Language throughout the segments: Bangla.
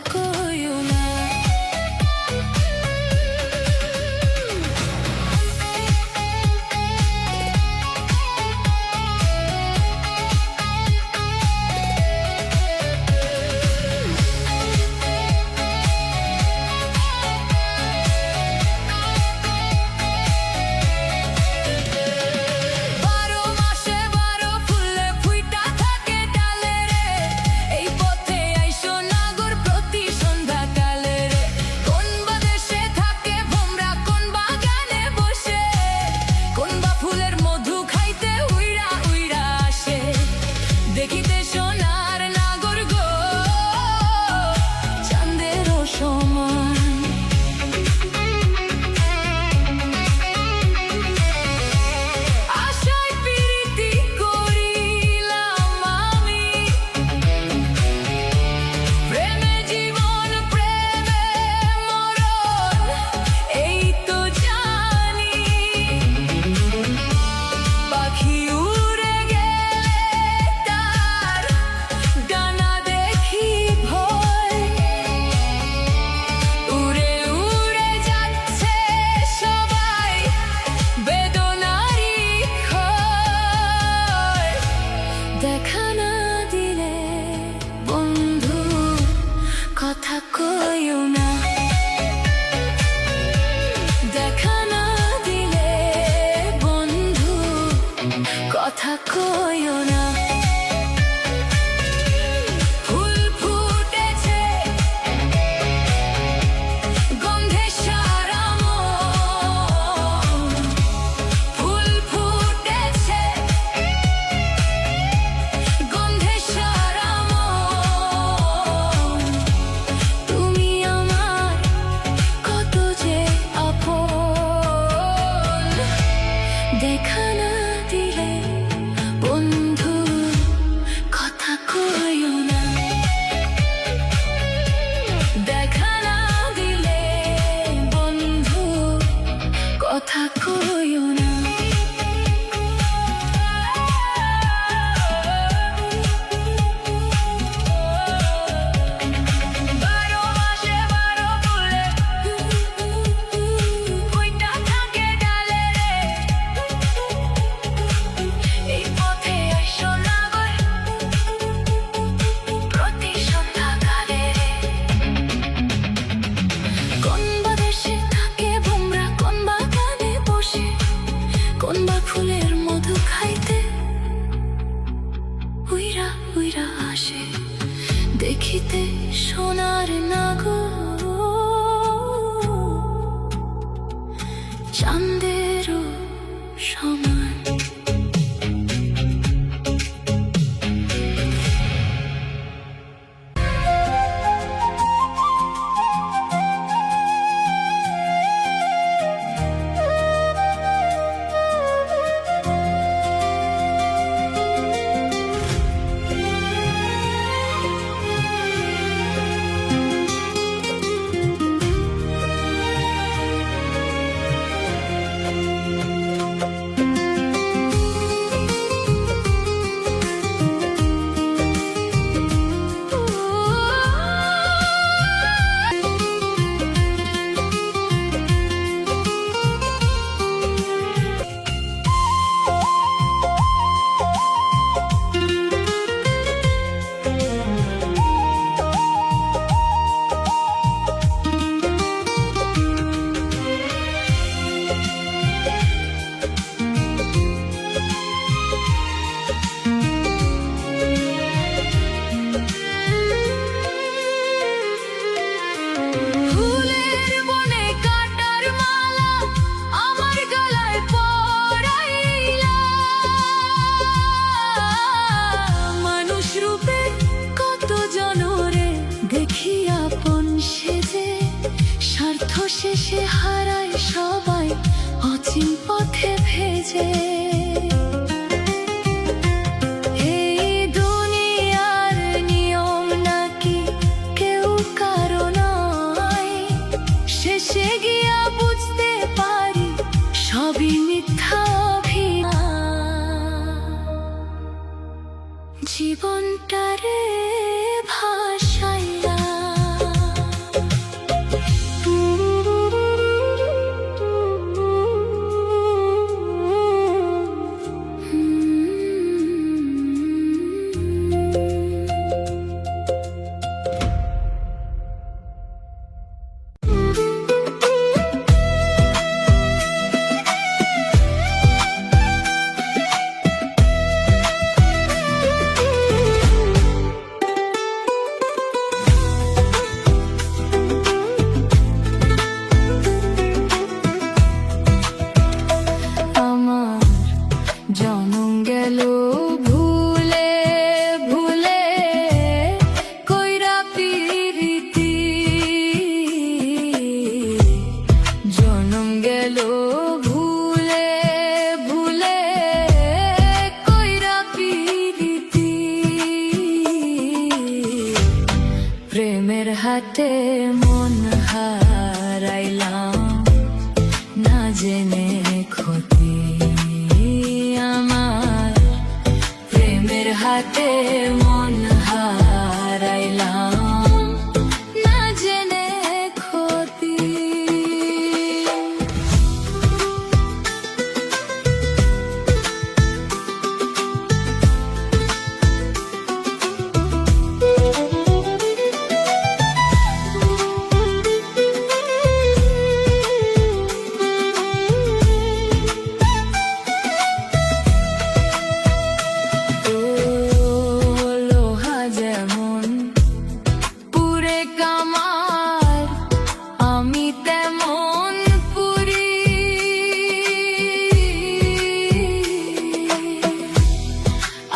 কইও না। দেখা না দিলে বন্ধু কথা কইও না। দেখা না দিলে বন্ধু কথা কইও না। ফুল ফুটেছে গন্ধে সারা মন, ফুল ফুটেছে গন্ধে সারা মন। তুমি আমার কত যে আপন। দেখা না দিলে বন্ধু কথা কইও না। দেখা না দিলে বন্ধু কথা কইও না। কোনবা ফুলের মধু খাইতে উইরা উইরা আসে, দেখিতে সোনার নাগর চাঁদেরও সমান। শেষে হারায় সবাই অচিন পথে ভেজে। এই দুনিয়ার নিয়ম নাকি কেউ কারো নয়, শেষে গিয়া বুঝতে পারি সবই মিথ্যা অভিনয়। জীবনটারে ভাসাইয়া হাটে মন হারাইলাম, না জেনে ক্ষতি আমার। প্রেমের হাটে মন হারাইলাম, না জেনে ক্ষতি।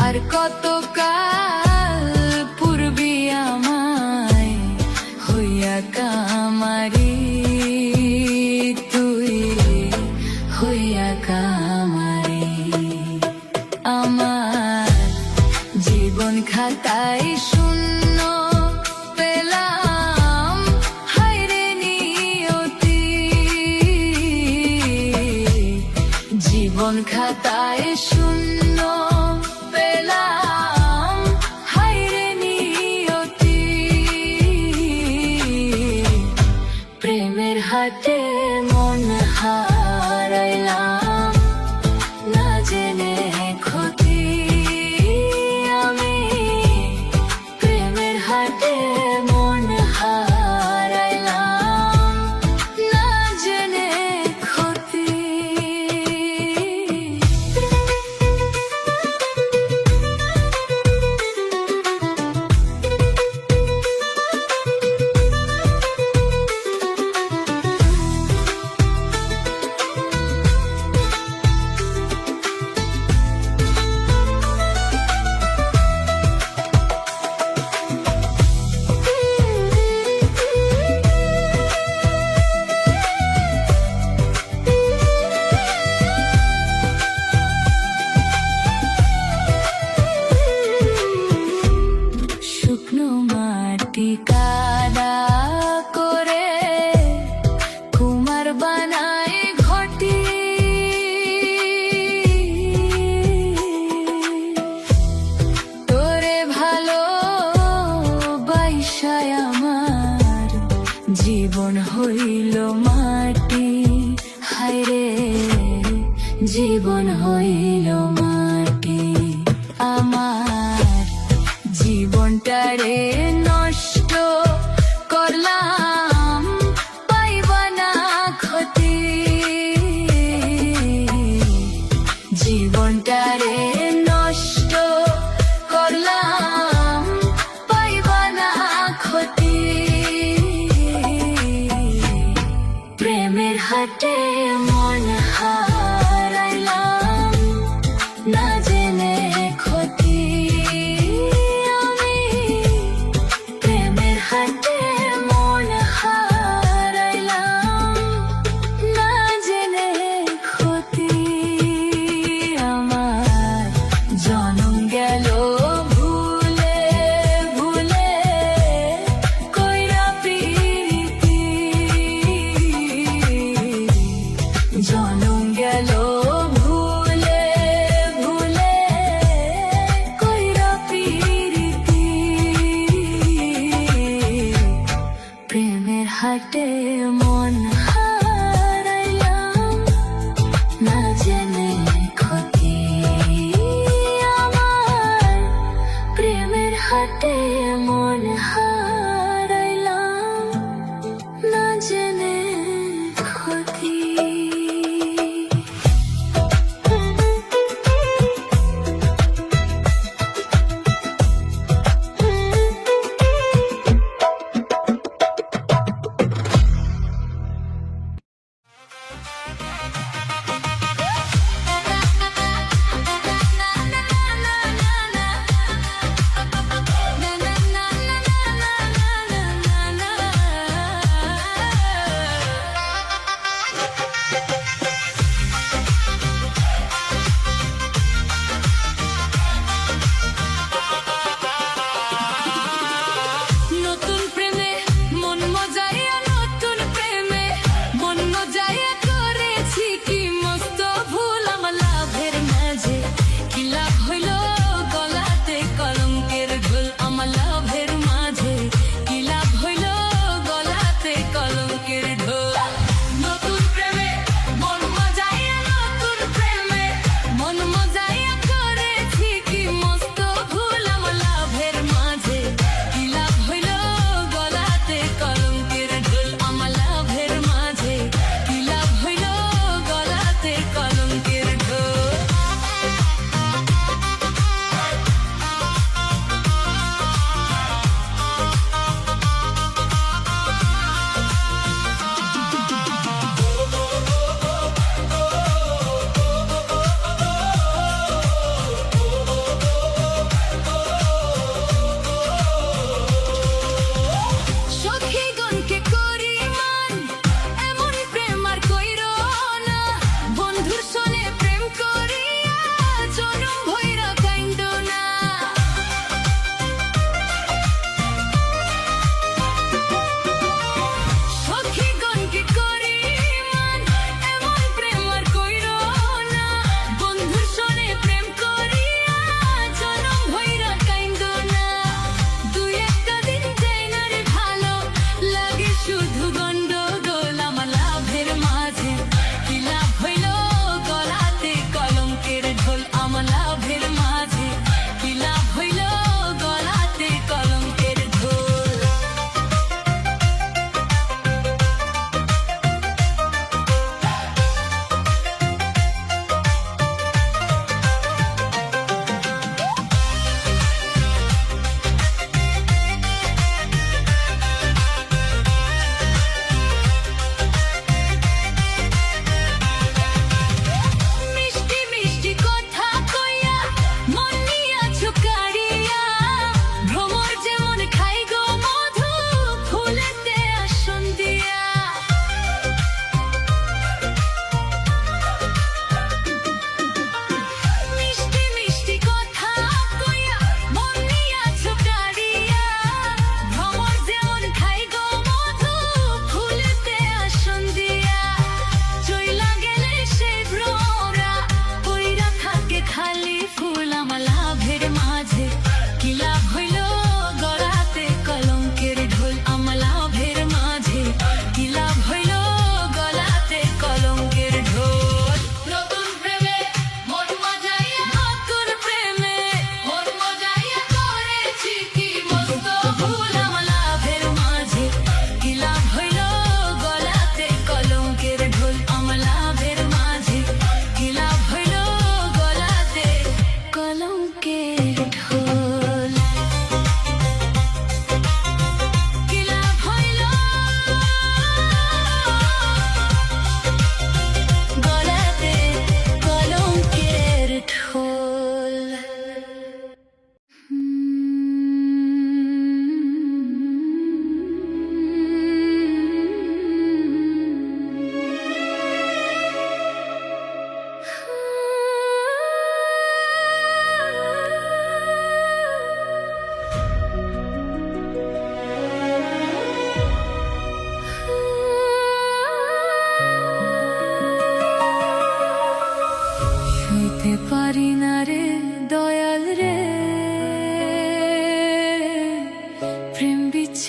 আর কতকাল পূর্বী আমায় হইয়া কামারি, তুই হইয়া কামারি। আমার জীবন খাতায় শূন্য পেলাম, হায়রে নিয়তি। জীবন খাতায় শূন্য পেলাম, হায়রে নিয়তি। প্রেমের হাটে মন হারাইলাম, না জেনে ক্ষতি আমি। প্রেমের হাটে মন হারাইলাম, না জেনে ক্ষতি। কাদা করে কুমার বানায় ঘটি, তোরে ভালো বাইসায় আমার জীবন হইল মাটি। হায়রে জীবন হইল মাটি। আমার জীবনটারে নষ্ট করলাম, পাইবা না ক্ষতি। জীবনটারে নষ্ট করলাম, পাইবা না ক্ষতি। প্রেমের হাটে মন হারাইলাম, না জেনে ক্ষতি। জনম গেল ভুলে ভুলে, কইরা প্রীতি। প্রেমের হাটে মন হারাইলাম, না জেনে ক্ষতি আমার। প্রেমের হাটে মন হারাইলাম, না জেনে ক্ষতি।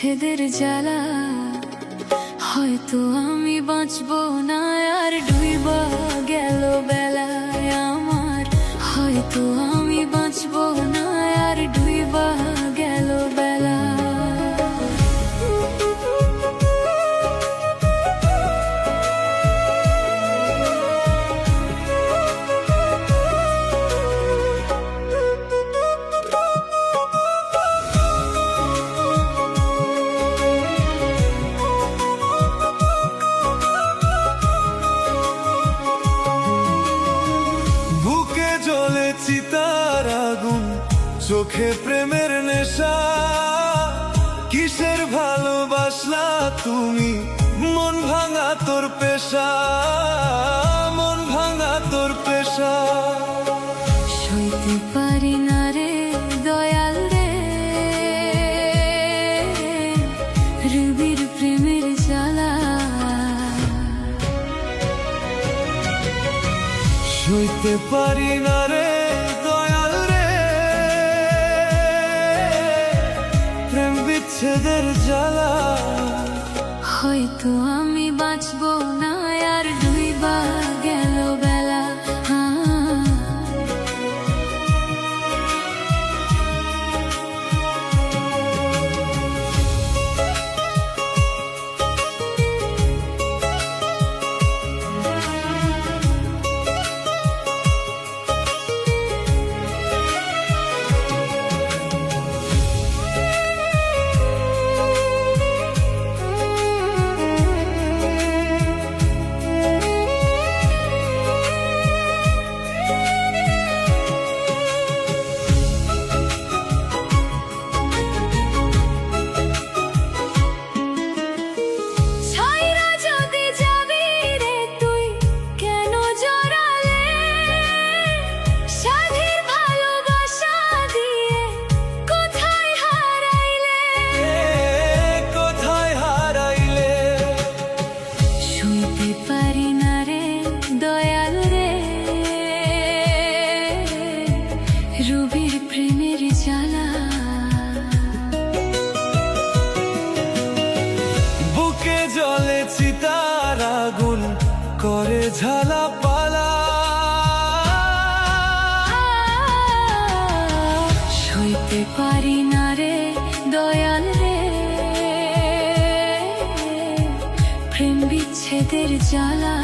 বিচ্ছেদের জ্বালা, হয়তো আমি বাঁচবো না আর ডুইবা গেল বেলায় আমার, হয়তো আমি বাঁচবো না আর ডুইবা গেল বেলা। বুকে জ্বলে চিতার আগুন, চোখে প্রেমের নেশা, কিসের ভালোবাসলা তুমি, মন ভাঙা তোর পেশা, মন ভাঙা তোর পেশা। সইতে পারি না রে দয়াল রে, রুবির প্রেমের জ্বালা, সইতে পারি না রে দয়াল রে, প্রেম বিচ্ছেদের জ্বালা। হয়তো আমি বাঁচবো না আর ডুইবা গেল বেলা। রুবির প্রেমের জ্বালা, বুকে জ্বলে চিতার আগুন, করে ঝালা পালা, সইতে পারি না রে দয়াল রে, প্রেম বিচ্ছেদের জ্বালা,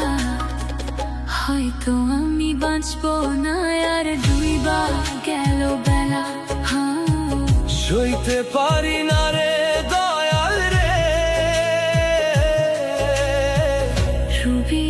হয়তো আমি বাঁচবো না আর ডুইবা গেল বেলা। সইতে পারি না রে দয়াল রে, রুবি